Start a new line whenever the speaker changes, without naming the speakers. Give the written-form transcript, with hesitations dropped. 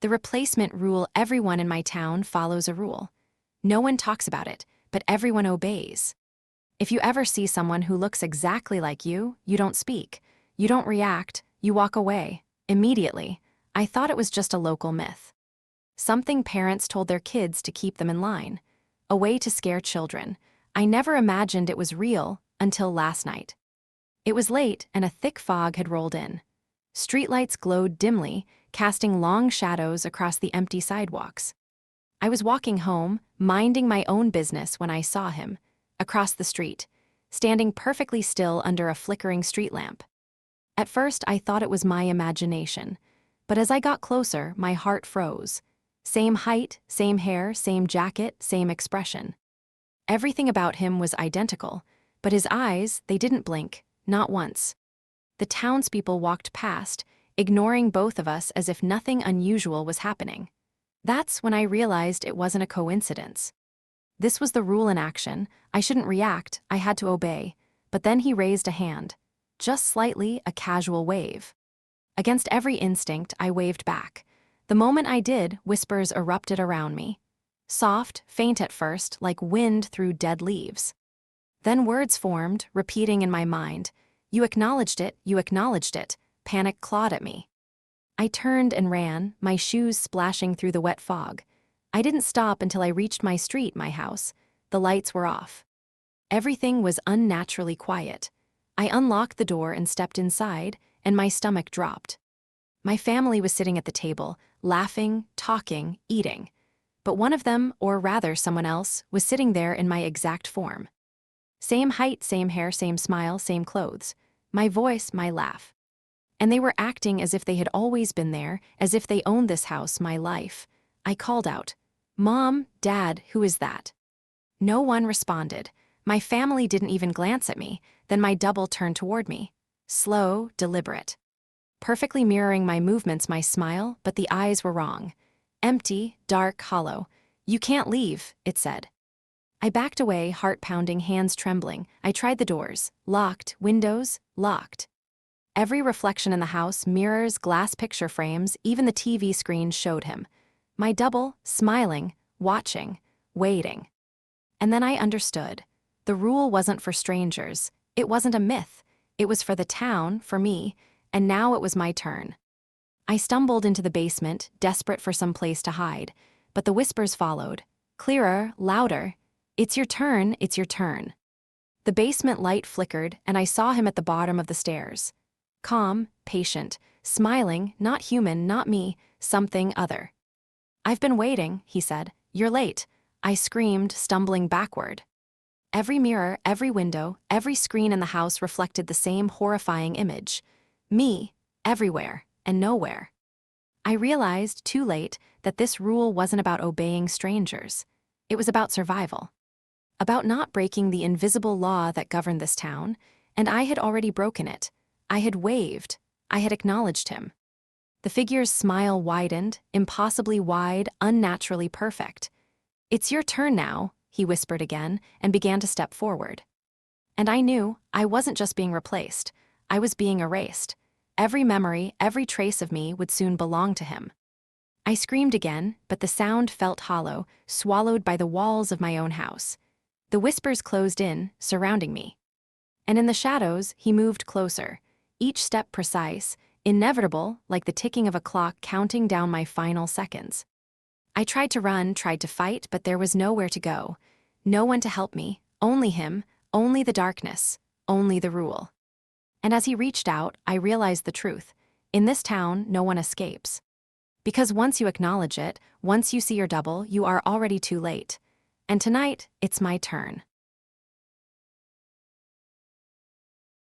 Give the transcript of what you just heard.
The replacement rule. Everyone in my town follows a rule. No one talks about it, but everyone obeys. If you ever see someone who looks exactly like you don't speak. You don't react, you walk away. Immediately, I thought it was just a local myth. Something parents told their kids to keep them in line. A way to scare children. I never imagined it was real until last night. It was late and a thick fog had rolled in. Streetlights glowed dimly, casting long shadows across the empty sidewalks. I was walking home, minding my own business when I saw him, across the street, standing perfectly still under a flickering street lamp. At first, I thought it was my imagination, but as I got closer, my heart froze. Same height, same hair, same jacket, same expression. Everything about him was identical, but his eyes, they didn't blink, not once. The townspeople walked past, ignoring both of us as if nothing unusual was happening. That's when I realized it wasn't a coincidence. This was the rule in action. I shouldn't react, I had to obey. But then he raised a hand. Just slightly, a casual wave. Against every instinct, I waved back. The moment I did, whispers erupted around me. Soft, faint at first, like wind through dead leaves. Then words formed, repeating in my mind. You acknowledged it, you acknowledged it. Panic clawed at me. I turned and ran, my shoes splashing through the wet fog. I didn't stop until I reached my street, my house. The lights were off. Everything was unnaturally quiet. I unlocked the door and stepped inside, and my stomach dropped. My family was sitting at the table, laughing, talking, eating. But one of them, or rather someone else, was sitting there in my exact form. Same height, same hair, same smile, same clothes. My voice, my laugh. And they were acting as if they had always been there, as if they owned this house, my life. I called out, "Mom, Dad, who is that?" No one responded. My family didn't even glance at me. Then my double turned toward me. Slow, deliberate. Perfectly mirroring my movements, my smile, but the eyes were wrong. Empty, dark, hollow. "You can't leave," it said. I backed away, heart pounding, hands trembling. I tried the doors. Locked. Windows. Locked. Every reflection in the house, mirrors, glass picture frames, even the TV screen showed him. My double, smiling, watching, waiting. And then I understood. The rule wasn't for strangers. It wasn't a myth. It was for the town, for me, and now it was my turn. I stumbled into the basement, desperate for some place to hide, but the whispers followed. Clearer, louder. "It's your turn, it's your turn." The basement light flickered, and I saw him at the bottom of the stairs. Calm, patient, smiling, not human, not me, something other. "I've been waiting," he said. "You're late." I screamed, stumbling backward. Every mirror, every window, every screen in the house reflected the same horrifying image. Me, everywhere, and nowhere. I realized, too late, that this rule wasn't about obeying strangers. It was about survival. About not breaking the invisible law that governed this town, and I had already broken it. I had waved. I had acknowledged him. The figure's smile widened, impossibly wide, unnaturally perfect. "It's your turn now," he whispered again, and began to step forward. And I knew I wasn't just being replaced. I was being erased. Every memory, every trace of me would soon belong to him. I screamed again, but the sound felt hollow, swallowed by the walls of my own house. The whispers closed in, surrounding me. And in the shadows, he moved closer, each step precise, inevitable, like the ticking of a clock counting down my final seconds. I tried to run, tried to fight, but there was nowhere to go. No one to help me, only him, only the darkness, only the rule. And as he reached out, I realized the truth. In this town, no one escapes. Because once you acknowledge it, once you see your double, you are already too late. And tonight, it's my turn.